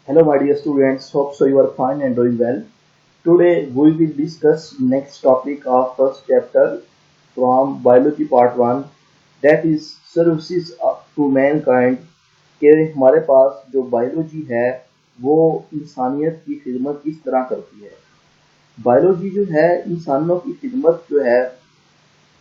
Hello, my dear students. Hope so you are fine and doing well. Today we will discuss next topic of first chapter from biology part one, that is services to mankind. के हमारे पास जो biology है वो इंसानियत की खिदमत किस तरह करती है। बायोलॉजी जो है इंसानों की खिदमत जो है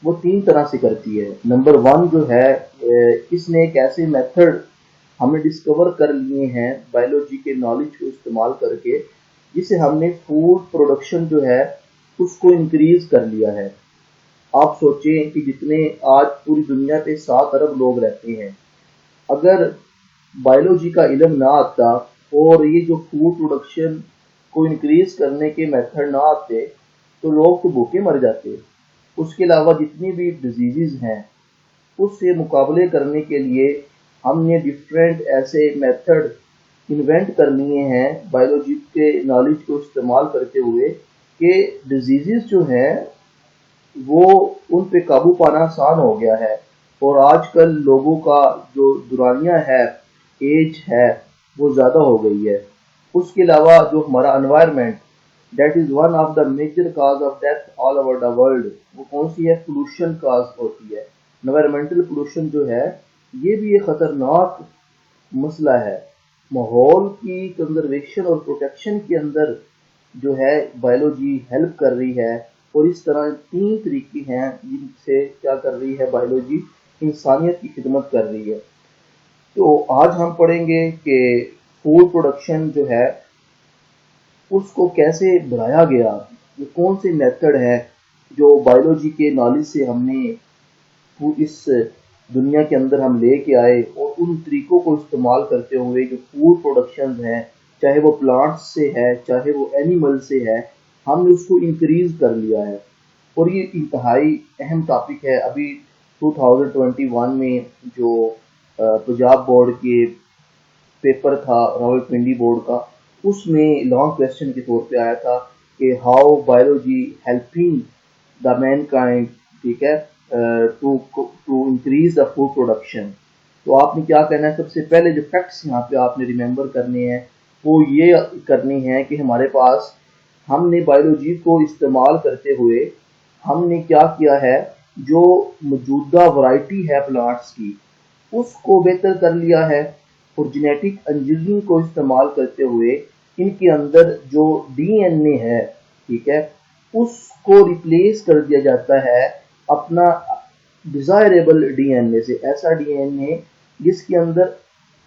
वो तीन तरह से करती है। नंबर वन जो है इसने एक ऐसे मेथड हमने डिस्कवर कर लिए हैं बायोलॉजी के नॉलेज को इस्तेमाल करके, जिसे हमने फूड प्रोडक्शन जो है उसको इंक्रीज कर लिया है। आप सोचें कि जितने आज पूरी दुनिया पे 7 अरब लोग रहते हैं, अगर बायोलॉजी का इल्म ना आता और ये जो फूड प्रोडक्शन को इंक्रीज करने के मेथड ना आते तो लोग तो भूखे मर जाते। उसके अलावा जितनी भी डिजीज़ हैं उससे मुकाबले करने के लिए हमने डिफरेंट ऐसे मेथड इन्वेंट कर लिए हैं बायोलॉजी के नॉलेज को इस्तेमाल करते हुए कि डिजीज़ जो हैं वो उन पे काबू पाना आसान हो गया है। और आजकल लोगों का जो दुरानियां है, एज है, वो ज़्यादा हो गई है। उसके अलावा जो हमारा environment, that is one of the major cause of death all over the world. वो कौन सी है? पोल्यूशन काज होती है। एनवायरमेंटल पोल्यूशन जो है ये भी एक ख़तरनाक मसला है। माहौल की कंजर्वेशन और प्रोटेक्शन के अंदर जो है बायोलॉजी हेल्प कर रही है। और इस तरह तीन तरीके हैं जिनसे क्या कर रही है बायोलॉजी, इंसानियत की खिदमत कर रही है। तो आज हम पढ़ेंगे कि फूड प्रोडक्शन जो है उसको कैसे बढ़ाया गया, ये कौन से मेथड है जो बायोलॉजी के नॉलेज से हमने इस दुनिया के अंदर हम लेके आए, और उन तरीकों को इस्तेमाल करते हुए जो फूड प्रोडक्शन है, चाहे वो प्लांट्स से है चाहे वो एनिमल से है, हमने उसको इंक्रीज कर लिया है। और ये इंतहाई अहम टॉपिक है। अभी 2021 में जो पंजाब बोर्ड के पेपर था रावलपिंडी बोर्ड का, उसमें लॉन्ग क्वेश्चन के तौर पे आया था कि how biology helping the mankind, ठीक है, to increase the food production. तो आपने क्या करना है? सबसे पहले जो फैक्ट्स यहाँ पे आपने रिमेंबर करने हैं वो ये करनी है कि हमारे पास हमने बायोलॉजी को इस्तेमाल करते हुए हमने क्या किया है, जो मौजूदा वैरायटी है प्लांट्स की उसको बेहतर कर लिया है। और जेनेटिक इंजीनियरिंग को इस्तेमाल करते हुए इनके अंदर जो डीएनए है, ठीक है, उसको रिप्लेस कर दिया जाता है अपना डिजायरेबल डीएनए से। ऐसा डीएनए जिसके अंदर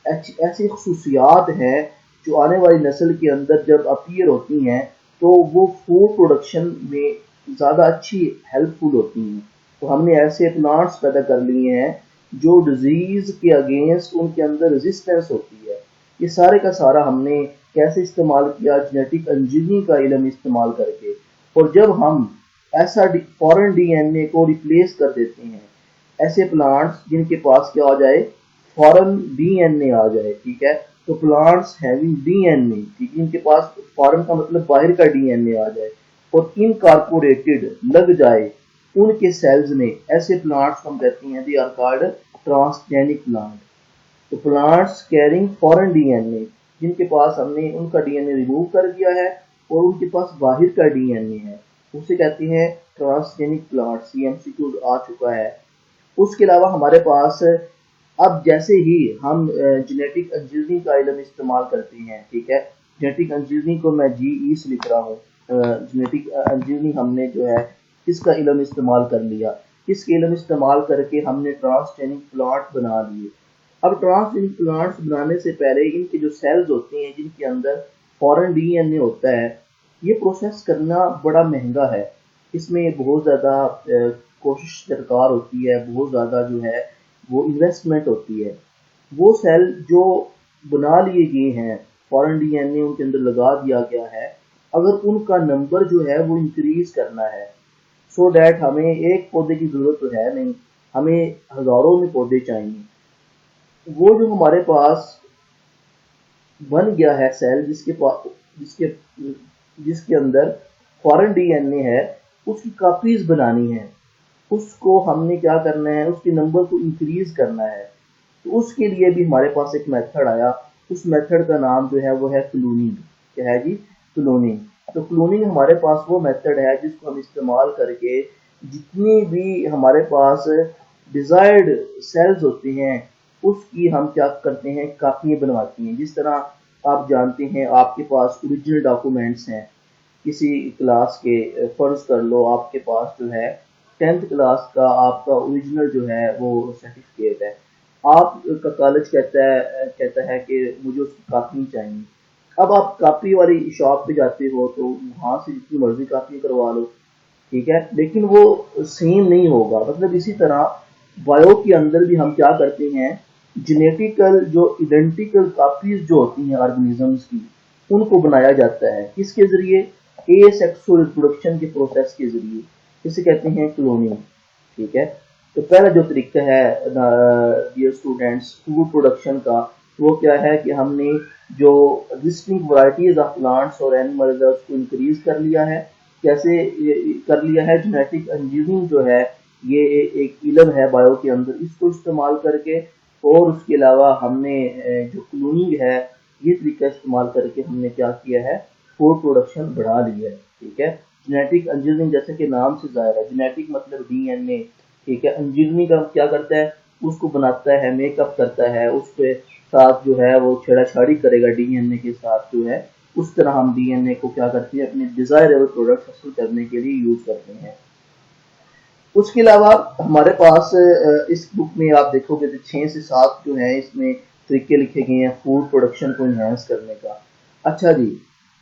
ऐसी खसूसियात हैं जो आने वाली नस्ल के अंदर जब अपीयर होती हैं तो वो फूड प्रोडक्शन में ज़्यादा अच्छी हेल्पफुल होती हैं। तो हमने ऐसे प्लांट्स पैदा कर लिए हैं जो डिजीज़ के अगेंस्ट उनके अंदर रेजिस्टेंस होती है। ये सारे का सारा हमने कैसे इस्तेमाल किया? जेनेटिक इंजीनियरिंग का इल्म इस्तेमाल करके। और जब हम ऐसा फॉरेन डीएनए को रिप्लेस कर देते हैं, ऐसे प्लांट्स जिनके पास क्या आ जाए, फॉरेन डीएनए आ जाए, ठीक है, तो प्लांट्स हैविंग डीएनए, ठीक है, इनके पास फॉरेन का मतलब बाहर का डीएनए आ जाए और इनकॉर्पोरेटेड लग जाए उनके सेल्स में, ऐसे प्लांट्स हम कहते हैं they are called transgenic plant. तो प्लांट्स कैरिंग फॉरेन डीएनए, जिनके पास हमने उनका डीएनए रिमूव कर दिया है और उनके पास बाहर का डीएनए है, उसे कहते हैं ट्रांसजेनिक प्लांट्स। ये एमसीक्यू आ चुका है। उसके अलावा हमारे पास अब जैसे ही हम जेनेटिक इंजीनियरिंग का इल्म इस्तेमाल करते हैं, ठीक है, जेनेटिक इंजीनियरिंग को मैं जीई से लिख रहा हूँ। जेनेटिक इंजीनियरिंग हमने जो है इसका इल्म इस्तेमाल कर लिया। इसके इल्म इस्तेमाल करके हमने ट्रांसजेनिक प्लांट बना लिए। अब ट्रांसजेनिक प्लांट्स बनाने से पहले इनके जो सेल्स होते हैं जिनके अंदर फॉरेन डीएनए होता है, ये प्रोसेस करना बड़ा महंगा है। इसमें बहुत ज़्यादा कोशिश दरकार होती है, बहुत ज़्यादा जो है वो इन्वेस्टमेंट होती है। वो सेल जो बना लिए गए हैं, फॉरेन डीएनए उनके अंदर लगा दिया गया है, अगर उनका नंबर जो है वो इंक्रीज करना है, सो डैट हमें एक पौधे की ज़रूरत तो है नहीं, हमें हज़ारों में पौधे चाहिए। वो जो हमारे पास बन गया है सेल जिसके जिसके अंदर फॉरेन डीएनए है, उसकी कॉपीज बनानी है। उसको हमने क्या करना है, उसके नंबर को इंक्रीज करना है। तो उसके लिए भी हमारे पास एक मेथड आया उस मेथड का नाम जो है वो है क्लोनिंग। क्या है जी? क्लोनिंग। तो क्लोनिंग हमारे पास वो मेथड है जिसको हम इस्तेमाल करके जितनी भी हमारे पास डिजायर्ड सेल्स होती हैं उसकी हम क्या करते हैं, कापियां बनवाती हैं। जिस तरह आप जानते हैं आपके पास ओरिजिनल डॉक्यूमेंट्स हैं किसी क्लास के, फर्ज कर लो आपके पास जो है 10th क्लास का आपका ओरिजिनल जो है वो सर्टिफिकेट है। आपका कॉलेज कहता है कि मुझे उसकी कापी चाहिए। अब आप कापी वाली शॉप पे जाते हो तो वहां से जितनी मर्जी कापी करवा लो, ठीक है, लेकिन वो सेम नहीं होगा। मतलब इसी तरह बायो के अंदर भी हम क्या करते हैं, जेनेटिकल जो इडेंटिकल कॉपीज जो होती हैं ऑर्गेनिजम्स की, उनको बनाया जाता है किसके जरिए? एसेक्सुअल रिप्रोडक्शन के प्रोसेस के जरिए, जिसे कहते हैं क्लोनिंग। ठीक है। तो पहला जो तरीका है डियर स्टूडेंट्स फूड प्रोडक्शन का, वो क्या है कि हमने जो एग्जिस्टिंग वैरायटीज ऑफ प्लांट्स और एनिमल्स है उसको इंक्रीज कर लिया है। कैसे कर लिया है? जेनेटिक इंजीनियरिंग जो है ये एक इल्म है बायो के अंदर, इसको इस्तेमाल करके। और उसके अलावा हमने जो क्लोनिंग है ये तरीका इस्तेमाल करके हमने क्या किया है, फूड प्रोडक्शन बढ़ा लिया है। ठीक है। जेनेटिक इंजीनियरिंग जैसे कि नाम से जाहिर है, जेनेटिक मतलब डीएनए। ठीक है। इंजीनियरिंग का क्या करता है, उसको बनाता है, मेकअप करता है, उसके साथ जो है वो छेड़ाछाड़ी करेगा डीएनए के साथ जो है। उस तरह हम डीएनए को क्या करते हैं, अपने डिजायरेबल प्रोडक्ट हासिल करने के लिए यूज करते हैं। उसके अलावा हमारे पास इस बुक में आप देखोगे तो 6 से 7 जो है इसमें तरीके लिखे गए हैं फूड प्रोडक्शन को इन्हेंस करने का। अच्छा जी,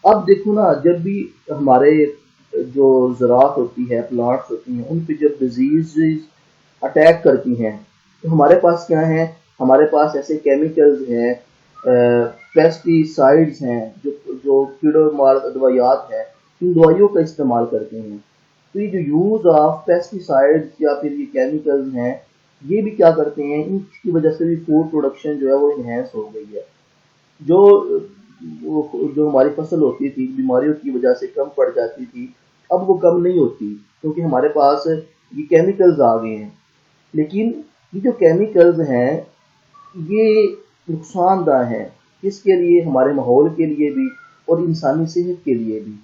अब देखो ना, जब भी हमारे जो ज़राअत होती है, प्लांट्स होती हैं, उन पे जब डिजीज अटैक करती हैं तो हमारे पास क्या है, हमारे पास ऐसे केमिकल्स हैं, पेस्टिसाइड्स हैं, जो जो कीड़े मार दवाइयात हैं, इन दवाइयों का इस्तेमाल करते हैं। तो ये जो यूज ऑफ पेस्टिसाइड्स या फिर ये केमिकल्स हैं, ये भी क्या करते हैं, इनकी वजह से भी फूड प्रोडक्शन जो है वो इन्हेंस हो गई है। जो जो हमारी फसल होती थी बीमारियों की वजह से कम पड़ जाती थी, अब वो कम नहीं होती क्योंकि हमारे पास ये केमिकल्स आ गए हैं। लेकिन ये जो केमिकल्स हैं ये नुकसानदायक हैं, किसके लिए? हमारे माहौल के लिए भी और इंसानी सेहत के लिए भी।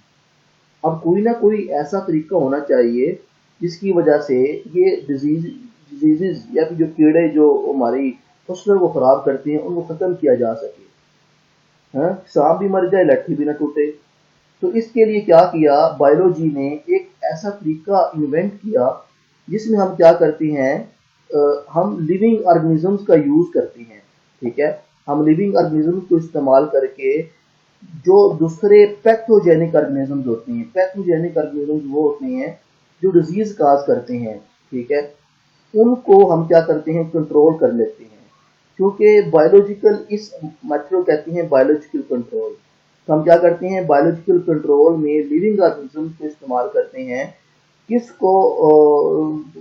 अब कोई ना कोई ऐसा तरीका होना चाहिए जिसकी वजह से ये डिजीजेज या फिर जो कीड़े जो हमारी फसलों को खराब करते हैं उनको खत्म किया जा सके। हाँ, सांप भी मर जाए लट्ठी भी ना टूटे। तो इसके लिए क्या किया, बायोलॉजी ने एक ऐसा तरीका इन्वेंट किया जिसमें हम क्या करते हैं, हम लिविंग ऑर्गेनिजम्स का यूज करते हैं। ठीक है। हम लिविंग ऑर्गेनिजम्स को इस्तेमाल करके जो दूसरे पैथोजेनिक ऑर्गेनिजम्स होते हैं, पैथोजेनिक ऑर्गेनिजम्स वो होते हैं जो डिजीज काज करते हैं। ठीक है। उनको हम क्या करते हैं, कंट्रोल कर लेते हैं। क्योंकि बायोलॉजिकल इस मेथड को कहते हैं बायोलॉजिकल कंट्रोल। तो हम क्या करते हैं, बायोलॉजिकल कंट्रोल में लिविंग ऑर्गेनिजम्स को इस्तेमाल करते हैं। किसको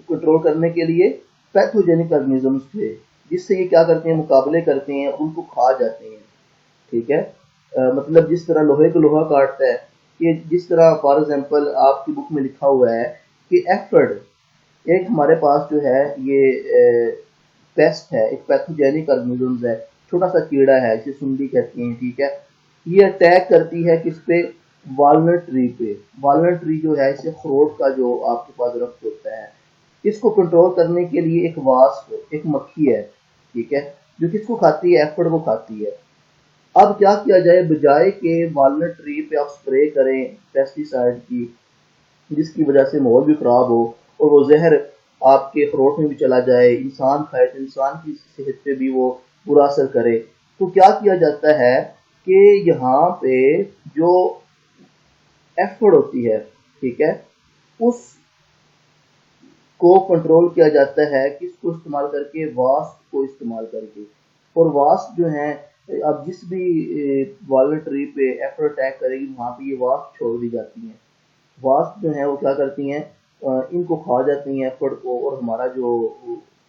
कंट्रोल करने के लिए? पैथोजेनिक ऑर्गेनिजम्स के, जिससे ये क्या करते हैं, मुकाबले करते हैं, उनको खा जाते हैं। ठीक है। मतलब जिस तरह लोहे को लोहा काटता है, कि जिस तरह फॉर एग्जांपल आपकी बुक में लिखा हुआ है कि एफर्ड एक हमारे पास जो है ये पेस्ट है, एक पैथोजेनिक ऑर्गेनिज्म है, छोटा सा कीड़ा है, इसे सुंडी कहते हैं। ठीक है। ये अटैक करती है किस पे? वालनट ट्री पे। वालनट ट्री जो है इसे अखरोट का जो आपके पास दरख्त होता है, इसको कंट्रोल करने के लिए एक वास्प, एक मक्खी है। ठीक है। जो किसको खाती है? एफर्ड को खाती है। अब क्या किया जाए, बजाय के वालनट ट्री पे आप स्प्रे करें पेस्टिसाइड की, जिसकी वजह से माहौल भी खराब हो और वो जहर आपके अखरोट में भी चला जाए, इंसान खाए तो इंसान की सेहत पे भी वो बुरा असर करे, तो क्या किया जाता है कि यहाँ पे जो एफर्ड होती है, ठीक है, उस को कंट्रोल किया जाता है किसको इस्तेमाल करके? वास्प को इस्तेमाल करके। और वास्प जो है, अब जिस भी वालनट ट्री पे एफर्ड अटैक करेगी वहां पे ये वास्प छोड़ दी जाती हैं। वास्प जो है वो क्या करती हैं, इनको खा जाती हैं एफर्ड को, और हमारा जो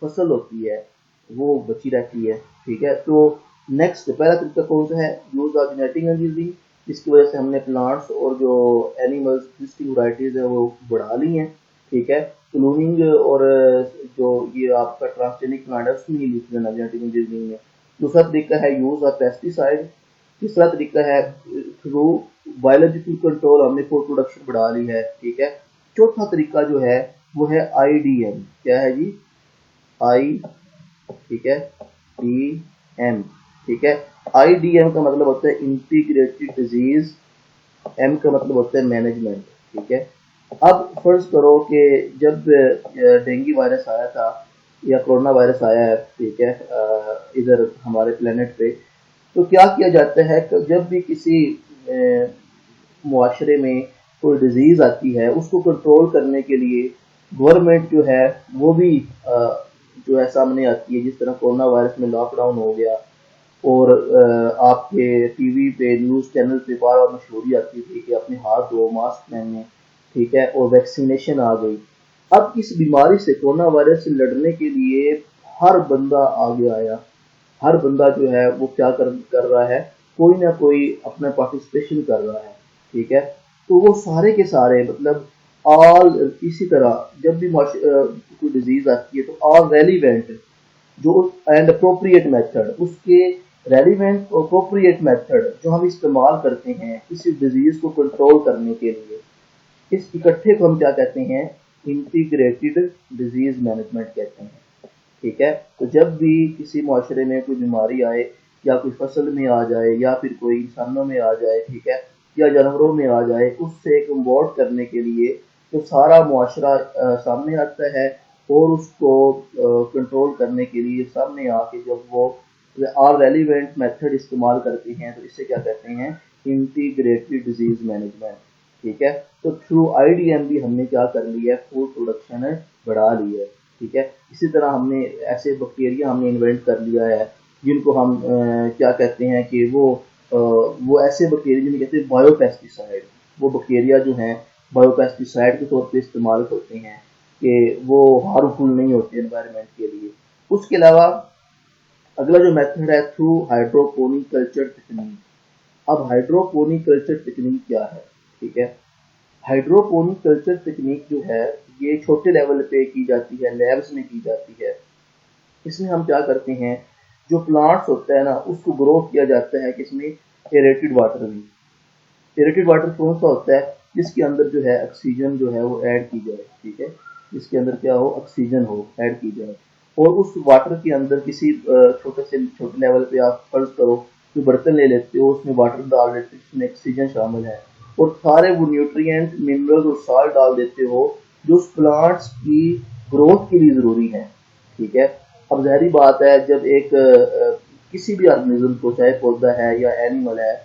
फसल होती है वो बची रहती है। ठीक है। तो नेक्स्ट पहला तरीका कौन सा है? यूज ऑफ जेनेटिक इंजीनियरिंग, जिसकी वजह से हमने प्लांट्स और जो एनिमल्स जिसकी वराइटीज है वो बढ़ा ली हैं। ठीक है। क्लोनिंग और जो ये आपका ट्रांसजेनिक प्लांट है उसमें यूज करना जेनेटिक इंजीनियरिंग में। दूसरा तरीका है यूज ऑफ पेस्टिसाइड, तीसरा तरीका है थ्रू बायोलॉजिकल कंट्रोल, हमने फूड प्रोडक्शन बढ़ा ली है, ठीक है। चौथा तरीका जो है वो है IDM, क्या है जी, आई, ठीक है, DM, ठीक है। IDM का मतलब होता है इंटीग्रेटेड डिजीज, M का मतलब होता है मैनेजमेंट, ठीक है। अब फर्ज करो कि जब डेंगू वायरस आया था या कोरोना वायरस आया है, ठीक है, इधर हमारे प्लेनेट पे, तो क्या किया जाता है कि जब भी किसी मुआशरे में कोई डिजीज आती है उसको कंट्रोल करने के लिए गवर्नमेंट जो है वो भी जो है सामने आती है। जिस तरह कोरोना वायरस में लॉकडाउन हो गया और आपके टीवी पे न्यूज़ चैनल पे बार बार मशहूरी आती थी कि अपने हाथ धो, मास्क पहने, ठीक है, और वैक्सीनेशन आ गई। अब इस बीमारी से, कोरोना वायरस से लड़ने के लिए हर बंदा आगे आया, हर बंदा जो है वो क्या कर रहा है, कोई ना कोई अपना पार्टिसिपेशन कर रहा है, ठीक है। तो वो सारे के सारे मतलब ऑल, इसी तरह जब भी कोई डिजीज आती है तो ऑल रेलिवेंट जो एंड अप्रोप्रिएट मेथड, उसके रेलिवेंट अप्रोप्रिएट मेथड जो हम इस्तेमाल करते हैं किसी डिजीज को कंट्रोल करने के लिए, इस इकट्ठे को हम क्या कहते हैं, इंटीग्रेटेड डिजीज मैनेजमेंट कहते हैं, ठीक है। तो जब भी किसी मुआशरे में कोई बीमारी आए या कोई फसल में आ जाए या फिर कोई इंसानों में आ जाए, ठीक है, या जानवरों में आ जाए, उससे कम्बाट करने के लिए तो सारा मुआशरा सामने आता है और उसको कंट्रोल करने के लिए सामने आके जब वो आर रेलिवेंट मेथड इस्तेमाल करते हैं तो इसे क्या कहते हैं, इंटीग्रेटेड डिजीज मैनेजमेंट, ठीक है। तो थ्रू IDM भी हमने क्या कर लिया है, फूड प्रोडक्शन बढ़ा ली है, ठीक है। इसी तरह हमने ऐसे बैक्टीरिया हमने इन्वेंट कर लिया है जिनको हम क्या कहते हैं कि वो ऐसे बैक्टीरिया जिन्हें कहते हैं बायोपेस्टिसाइड। वो बैक्टीरिया जो हैं बायोपेस्टिसाइड के तौर पे इस्तेमाल होते हैं कि वो हार्मफुल नहीं होते एनवायरनमेंट के लिए। उसके अलावा अगला जो मेथड है थ्रू हाइड्रोपोनिक कल्चर टेक्निक। अब हाइड्रोपोनिक कल्चर टेक्निक क्या है, ठीक है। हाइड्रोपोनिक कल्चर टेक्निक जो है ये छोटे लेवल पे की जाती है, लैब्स में की जाती है। इसमें हम क्या करते हैं, जो प्लांट्स होता है ना उसको ग्रो किया जाता है किसमें, एरेटेड वाटर में। एरेटेड वाटर कौन सा होता है, जिसके अंदर जो है ऑक्सीजन जो है वो ऐड की जाए, ठीक है, जिसके अंदर क्या हो, ऑक्सीजन हो, ऐड की जाए। और उस वाटर के अंदर किसी छोटे लेवल पे आप फर्ज करो कि बर्तन ले लेते हो, उसमें वाटर डाल देते हो, उसमें ऑक्सीजन शामिल है और सारे वो न्यूट्रिएंट, मिनरल्स और साल्ट डाल देते हो जो उस प्लांट्स की ग्रोथ के लिए ज़रूरी है, ठीक है। अब ज़ाहिर बात है जब एक किसी भी ऑर्गेनिज्म को, चाहे पौधा है या एनिमल है,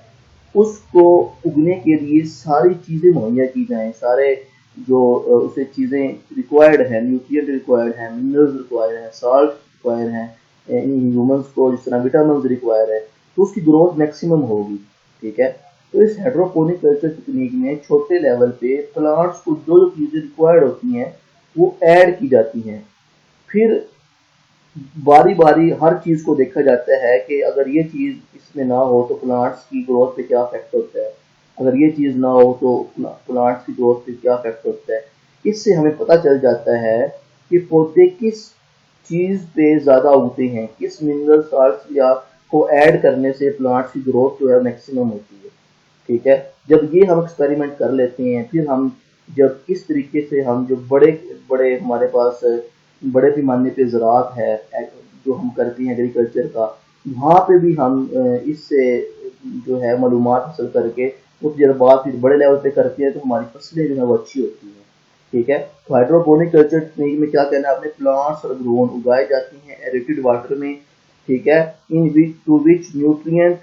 उसको उगने के लिए सारी चीज़ें मुहैया की जाएं, सारे जो उसे चीज़ें रिक्वायर्ड है, न्यूट्रिएंट रिक्वायर्ड है, मिनरल्स रिक्वायर्ड है, साल्ट रिक्वायर्ड है, इन ह्यूमंस को जिस तरह विटामिन रिक्वायर है, तो उसकी ग्रोथ मैक्सिमम होगी, ठीक है। तो इस हाइड्रोपोनिक कल्चर टेक्निक में छोटे लेवल पे प्लांट्स को जो जो चीज़ें रिक्वायर्ड होती हैं वो ऐड की जाती हैं। फिर बारी बारी हर चीज़ को देखा जाता है कि अगर ये चीज़ इसमें ना हो तो प्लांट्स की ग्रोथ पे क्या इफेक्ट होता है, अगर ये चीज़ ना हो तो प्लांट्स की ग्रोथ पे क्या इफेक्ट होता है। इससे हमें पता चल जाता है कि पौधे किस चीज़ पे ज़्यादा उगते हैं, किस मिनरल साल्ट या को ऐड करने से प्लांट्स की ग्रोथ जो है मैक्सिमम होती है, ठीक है। जब ये हम एक्सपेरिमेंट कर लेते हैं फिर हम जब इस तरीके से हम जो बड़े बड़े हमारे पास बड़े पैमाने पे ज़राअत है जो हम करते हैं एग्रीकल्चर का, वहाँ पे भी हम इससे जो है मालूमात हासिल करके कुछ देर बाद फिर बड़े लेवल पे करते हैं तो हमारी फसलें जो है वो अच्छी होती हैं, ठीक है। तो हाइड्रोपोनिक कल्चर टेक्निक में क्या कहना है, अपने प्लांट्स और ग्रोन उगाए जाती हैं एरेटेड वाटर में, ठीक है, इन विच टू विच न्यूट्रिएंट,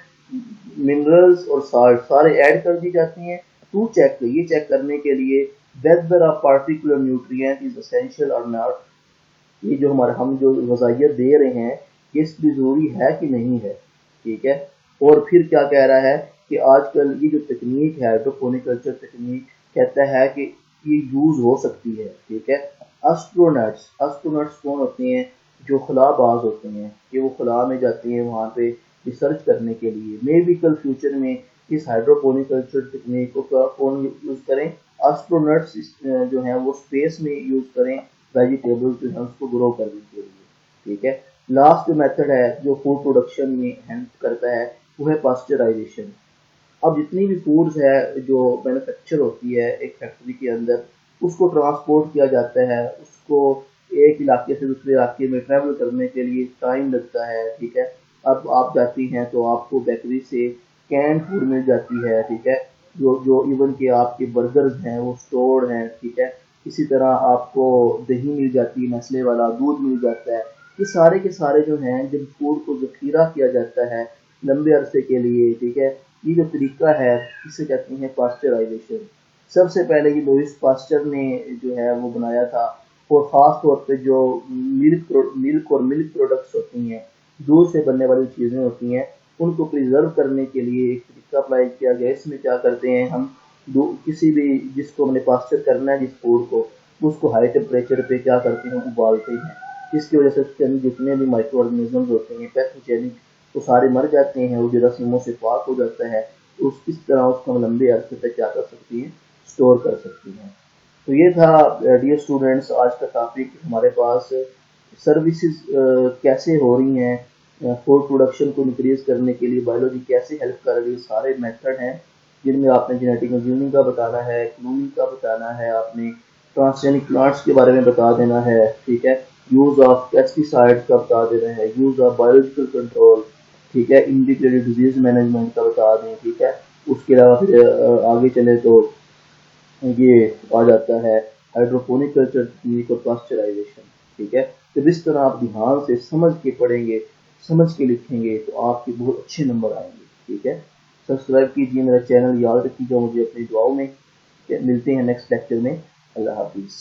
मिनरल्स और साल्ट सारे ऐड कर दी जाती हैं टू चेक, ये चेक करने के लिए weather a particular nutrient is essential और नॉट, ये जो हमारे हम जो गज़ाइयत दे रहे हैं ये इसकी ज़रूरी है कि नहीं है, ठीक है। और फिर क्या कह रहा है कि आजकल ये जो तकनीक है हाइड्रोपोनिक कल्चर तकनीक, कहता है कि ये यूज़ हो सकती है, ठीक है। एस्ट्रोनट्स, एस्ट्रोनट्स कौन होते हैं, जो खलाबाज होते हैं, कि वो खला में जाते हैं वहाँ पे रिसर्च करने के लिए। मे बी कल फ्यूचर में इस हाइड्रोपोनिक कल्चर तकनीक को कौन यूज़ करें, एस्ट्रोनट्स जो हैं वो स्पेस में यूज़ करें वेजिटेबल जो है उसको ग्रो करने के लिए, ठीक है। लास्ट जो मेथड है जो फूड प्रोडक्शन में हेल्प करता है वो है पास्चराइजेशन। अब जितनी भी फूड्स है जो मैन्युफैक्चर होती है एक फैक्ट्री के अंदर, उसको ट्रांसपोर्ट किया जाता है, उसको एक इलाके से दूसरे इलाके में ट्रैवल करने के लिए टाइम लगता है, ठीक है। अब आप जाती हैं तो आपको बेकरी से कैन फूड मिल जाती है, ठीक है, जो जो इवन के आपके बर्गर्स हैं वो स्टोर्ड हैं, ठीक है। इसी तरह आपको दही मिल जाती है, नेस्ले वाला दूध मिल जाता है। ये सारे के सारे जो हैं जब फूड को जखीरा किया जाता है लंबे अरसे के लिए, ठीक है, ये जो तरीका है इसे कहते हैं पास्चराइजेशन। सबसे पहले ये लुइस पास्चर ने जो है वो बनाया था, और ख़ास तौर पे जो मिल्क और मिल्क प्रोडक्ट्स होती हैं, दूध से बनने वाली चीज़ें होती हैं, उनको प्रिजर्व करने के लिए एक तरीका अप्लाई किया गया। इसमें क्या करते हैं हम, किसी भी जिसको हमने पास्चर करना है जिस फूड को, उसको हाई टेम्परेचर पे क्या करते हैं, उबालते हैं, जिसकी वजह से उसके अंदर जितने भी माइक्रो ऑर्गेनिज्म होते हैं पैथोजेनिक, वो सारे मर जाते हैं, वो जरासीमों से पाक हो जाता है। तो इस तरह उसको हम लंबे अरसे तक क्या कर सकती हैं, स्टोर कर सकती हैं। तो ये था डियर स्टूडेंट्स आज का टॉपिक हमारे पास। सर्विसेज कैसे हो रही हैं फूड प्रोडक्शन को इंक्रीज करने के लिए, बायोलॉजी कैसे हेल्प कर रही है, सारे मेथड हैं जिनमें आपने जेनेटिक इंजीनियरिंग का बताना है, क्लोनिंग का बताना है, आपने ट्रांसजेनिक प्लांट्स के बारे में बता देना है, ठीक है, यूज ऑफ पेस्टिसाइड्स का बता देना है, यूज ऑफ बायोलॉजिकल कंट्रोल, ठीक है, इंटीग्रेटेड डिजीज मैनेजमेंट का बता दें, ठीक है। उसके अलावा फिर आगे चले तो ये आ जाता है हाइड्रोपोनिक कल्चर टेक्निक और पास्चराइजेशन, ठीक है। तो इस तरह आप ध्यान से समझ के पढ़ेंगे, समझ के लिखेंगे तो आपके बहुत अच्छे नंबर आएंगे, ठीक है। सब्सक्राइब कीजिए मेरा चैनल, याद रखिएगा मुझे अपनी दुआओं में। मिलते हैं नेक्स्ट लेक्चर में। अल्लाह हाफिज़।